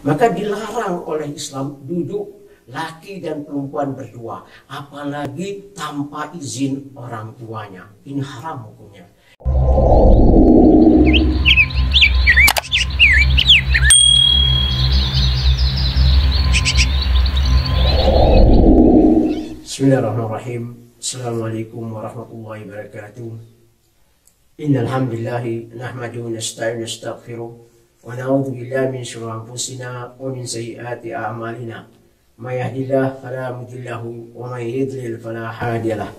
Maka dilarang oleh Islam duduk laki dan perempuan berdua, apalagi tanpa izin orang tuanya. Ini haram hukumnya. Bismillahirrahmanirrahim. Assalamualaikum warahmatullahi wabarakatuh. Innal hamdalillah nahmaduhu wa nasta'inu wa nastaghfiruh wa na'udzu billahi min shururi anfusina wa min sayyiati a'malina. May yahdihillahu fala mudilla lahu wa may yudlil fala hadiya lahu.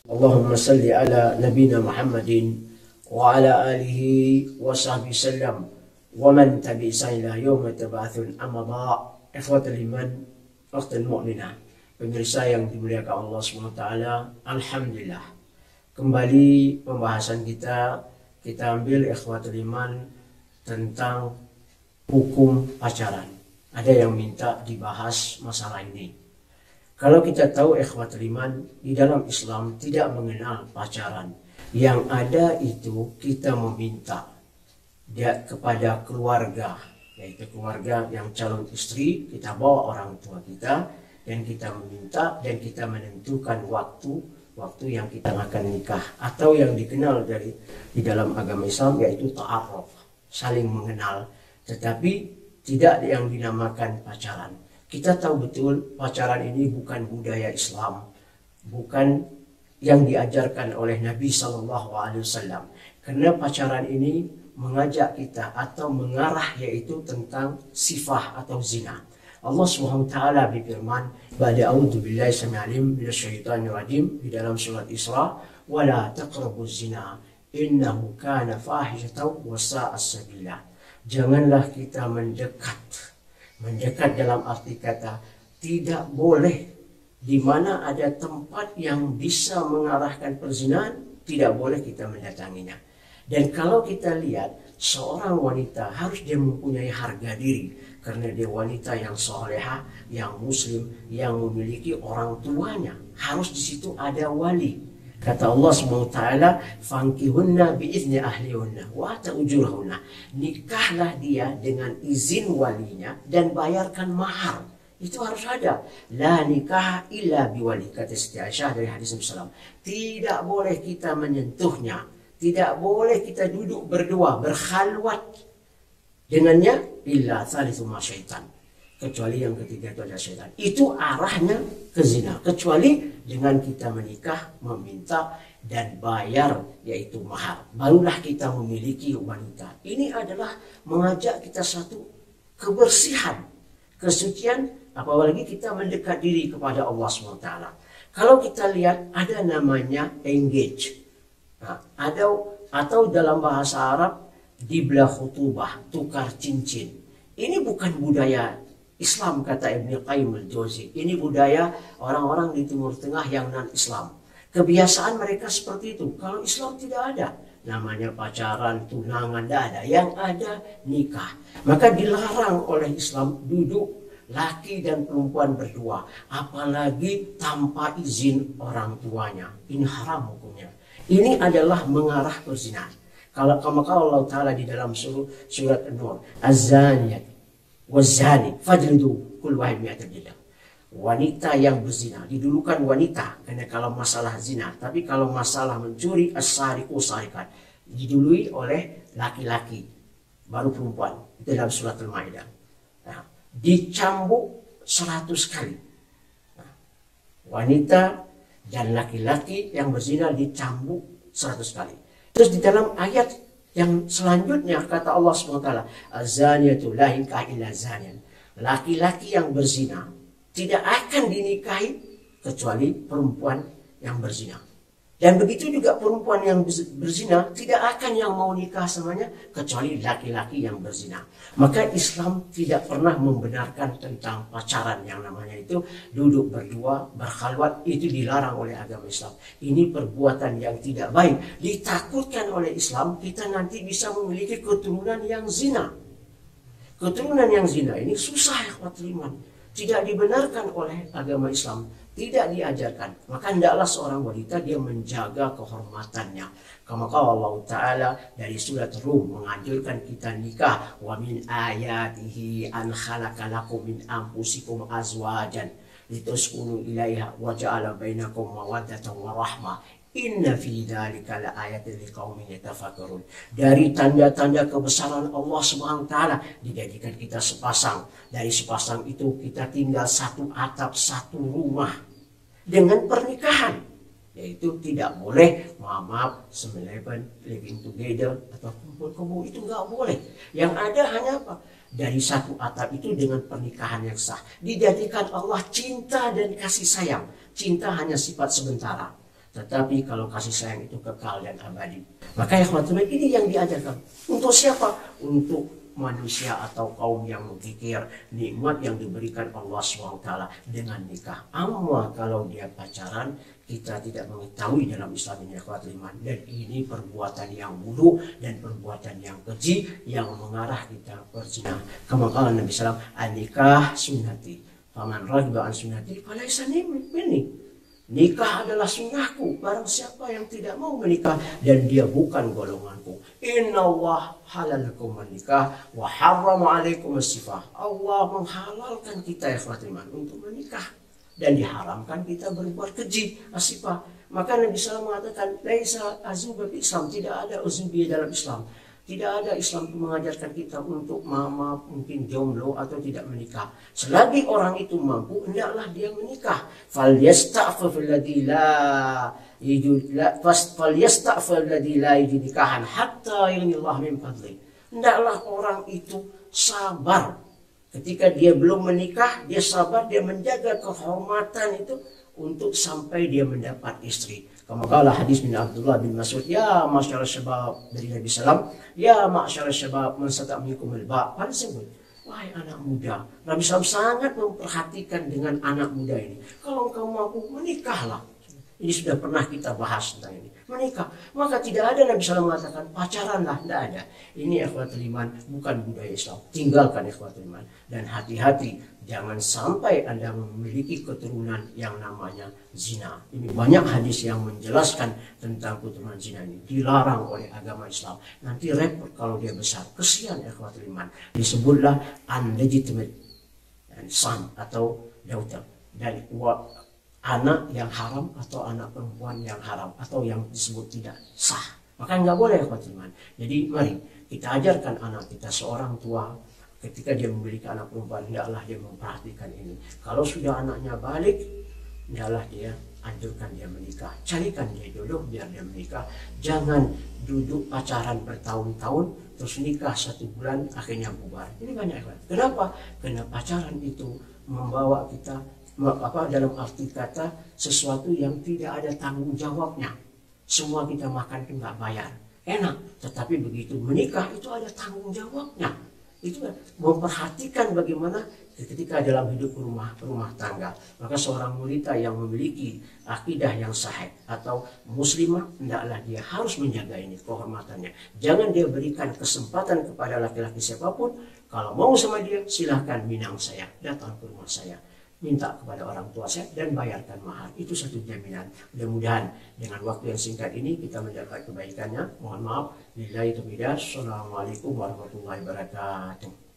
Allahumma shalli ala nabiyyina Muhammadin wa ala alihi wa sahbihi sallam wa man tabi'a ila yaumil tab'atsun. Amma ba'd, ikhwatul iman, ukhtul mu'minah, pemirsa yang dimuliakan Allah SWT, alhamdulillah. Kembali pembahasan kita ambil ikhwatul iman tentang hukum pacaran. Ada yang minta dibahas masalah ini. Kalau kita tahu ikhwatul iman, di dalam Islam tidak mengenal pacaran. Yang ada itu kita meminta dia kepada keluarga, yaitu keluarga yang calon istri, kita bawa orang tua kita, dan kita meminta dan kita menentukan waktu yang kita akan nikah, atau yang dikenal di dalam agama Islam yaitu ta'aruf, saling mengenal, tetapi tidak yang dinamakan pacaran. Kita tahu betul pacaran ini bukan budaya Islam, bukan yang diajarkan oleh Nabi SAW, karena pacaran ini mengajak kita atau mengarah yaitu tentang sifah atau zina. Allah SWT berfirman, "Ba'da a'udzu billahi samil alim minasyaitonir rajim" di dalam surat Isra, "Wa la taqrabuz zina innahu kana fahishatan wa sa'a sabila." Janganlah kita mendekat. Mendekat dalam arti kata tidak boleh, di mana ada tempat yang bisa mengarahkan perzinahan, tidak boleh kita mendatanginya. Dan kalau kita lihat, seorang wanita harus dia mempunyai harga diri, karena dia wanita yang soleha, yang muslim, yang memiliki orang tuanya. Harus di situ ada wali. Kata Allah SWT, "Fankihunna biizni ahlihunna wa ujurahunna." Nikahlah dia dengan izin walinya dan bayarkan mahar. Itu harus ada. La nikah illa biwali, kata Siti Aisyah dari hadis Nabi SAW. Tidak boleh kita menyentuhnya. Tidak boleh kita duduk berdua, berkhalwat dengannya, illa thalithu ma syaitan, kecuali yang ketiga itu adalah syaitan. Itu arahnya ke zina, kecuali dengan kita menikah, meminta dan bayar yaitu mahar, barulah kita memiliki wanita. Ini adalah mengajak kita satu kebersihan, kesucian, apalagi kita mendekat diri kepada Allah SWT. Kalau kita lihat ada namanya engage, atau dalam bahasa Arab dibla khutubah, tukar cincin. Ini bukan budaya Islam, kata Ibnu Qayyim al-Jauzi. Ini budaya orang-orang di Timur Tengah yang non-Islam. Kebiasaan mereka seperti itu. Kalau Islam tidak ada namanya pacaran, tunangan, tidak ada. Yang ada nikah. Maka dilarang oleh Islam duduk laki dan perempuan berdua, apalagi tanpa izin orang tuanya. Ini haram hukumnya. Ini adalah mengarah perzinahan. Kalau Allah Ta'ala di dalam surat An-Nur, "Az-zaniyat waz-zani fajlidu kull wahid mi'ata jaldah." Wanita yang berzina, didulukan wanita karena kalau masalah zina, tapi kalau masalah mencuri, as-sariqu sariqat, didului oleh laki-laki, baru perempuan. Itu dalam surat Al-Maidah. Nah, dicambuk 100 kali. Nah, wanita dan laki-laki yang berzina dicambuk 100 kali. Terus di dalam ayat yang selanjutnya kata Allah SWT, "Az-zaniyatu la yankihu illa zaniyan." Laki-laki yang berzina tidak akan dinikahi kecuali perempuan yang berzina. Dan begitu juga perempuan yang berzina tidak akan yang mau nikah samanya kecuali laki-laki yang berzina. Maka Islam tidak pernah membenarkan tentang pacaran yang namanya itu duduk berdua, berkhalwat, itu dilarang oleh agama Islam. Ini perbuatan yang tidak baik. Ditakutkan oleh Islam kita nanti bisa memiliki keturunan yang zina. Keturunan yang zina ini susah ya, ikhwatul iman. Tidak dibenarkan oleh agama Islam. Tidak diajarkan. Maka hendaklah seorang wanita dia menjaga kehormatannya. Maka Allah Ta'ala dari surat Rum menganjurkan kita nikah. Wa min ayatihi an khalaqalakum min anfusikum azwajan lituskunu ilaiha wa ja'ala bainakum mawaddatan wa rahmah. Inna fi dzalika laayatin liqaumin yatafakkarun. Dari tanda-tanda kebesaran Allah Subhanahu wa taala dijadikan kita sepasang. Dari sepasang itu kita tinggal satu atap, satu rumah dengan pernikahan. Yaitu tidak boleh maaf living together atau kumpul-kumpul, itu nggak boleh. Yang ada hanya apa? Dari satu atap itu dengan pernikahan yang sah. Dijadikan Allah cinta dan kasih sayang. Cinta hanya sifat sementara. Tetapi kalau kasih sayang itu kekal dan abadi. Maka ya teman-teman, ini yang diajarkan. Untuk siapa? Untuk manusia atau kaum yang memikir nikmat yang diberikan Allah SWT dengan nikah. Amma kalau dia pacaran, kita tidak mengetahui dalam Islam ini iman. Dan ini perbuatan yang buruk dan perbuatan yang keji yang mengarah kita berzina. Kama qala Nabi SAW, an-nikah sunnati. Faman raghiba an sunnati falaysa minni. Nikah adalah sunnahku. Barang siapa yang tidak mau menikah dan dia bukan golonganku. Inna Allah halalakum menikah wa harrama alaikum as-sifah. Allah menghalalkan kita ya iman untuk menikah dan diharamkan kita berbuat keji, asifah. Maka Nabi SAW mengatakan laisa azuba bi Islam, tidak ada uzubiyah dalam Islam. Tidak ada Islam mengajarkan kita untuk mungkin jomblo atau tidak menikah. Selagi orang itu mampu, hendaklah dia menikah. Falyasta'fif alladhi la yajid nikahan hatta yughnillahu min fadli. Hendaklah orang itu sabar. Ketika dia belum menikah, dia sabar, dia menjaga kehormatan itu untuk sampai dia mendapat istri. Kala hadis bin Abdullah bin Mas'ud, ya masyarakat syabab dari Nabi SAW, ya masyarakat syabab man sata' minkum al-ba'. Pada sebut, wahai anak muda, Nabi SAW sangat memperhatikan dengan anak muda ini. Kalau engkau mampu, menikahlah. Ini sudah pernah kita bahas tentang ini. Menikah. Maka tidak ada Nabi SAW mengatakan pacaranlah. Tidak ada. Ini ikhwatul iman, bukan budaya Islam. Tinggalkan ikhwatul iman. Dan hati-hati. Jangan sampai Anda memiliki keturunan yang namanya zina. Ini banyak hadis yang menjelaskan tentang keturunan zina ini. Dilarang oleh agama Islam. Nanti repot kalau dia besar. Kesian ikhwatul iman. Disebutlah unlegitimate son atau daughter. Dan anak yang haram atau anak perempuan yang haram atau yang disebut tidak sah. Maka nggak boleh ikhwatul iman. Jadi mari kita ajarkan anak kita, seorang tua ketika dia memiliki anak perempuan, hendaklah dia memperhatikan ini. Kalau sudah anaknya balik, hendaklah dia anjurkan dia menikah. Carikan dia jodoh biar dia menikah. Jangan duduk pacaran bertahun-tahun terus nikah 1 bulan akhirnya bubar. Ini banyak kan. Kenapa? Karena pacaran itu membawa kita dalam arti kata sesuatu yang tidak ada tanggung jawabnya. Semua kita makan itu nggak bayar, enak. Tetapi begitu menikah itu ada tanggung jawabnya. Itu memperhatikan bagaimana ketika dalam hidup rumah tangga. Maka seorang wanita yang memiliki akidah yang sahih atau muslimah, hendaklah dia harus menjaga ini kehormatannya. Jangan dia berikan kesempatan kepada laki-laki siapapun. Kalau mau sama dia, silahkan minang saya, datang ke rumah saya, minta kepada orang tua saya dan bayarkan mahar. Itu satu jaminan. Mudah-mudahan dengan waktu yang singkat ini kita mendapat kebaikannya. Mohon maaf. Assalamualaikum warahmatullahi wabarakatuh.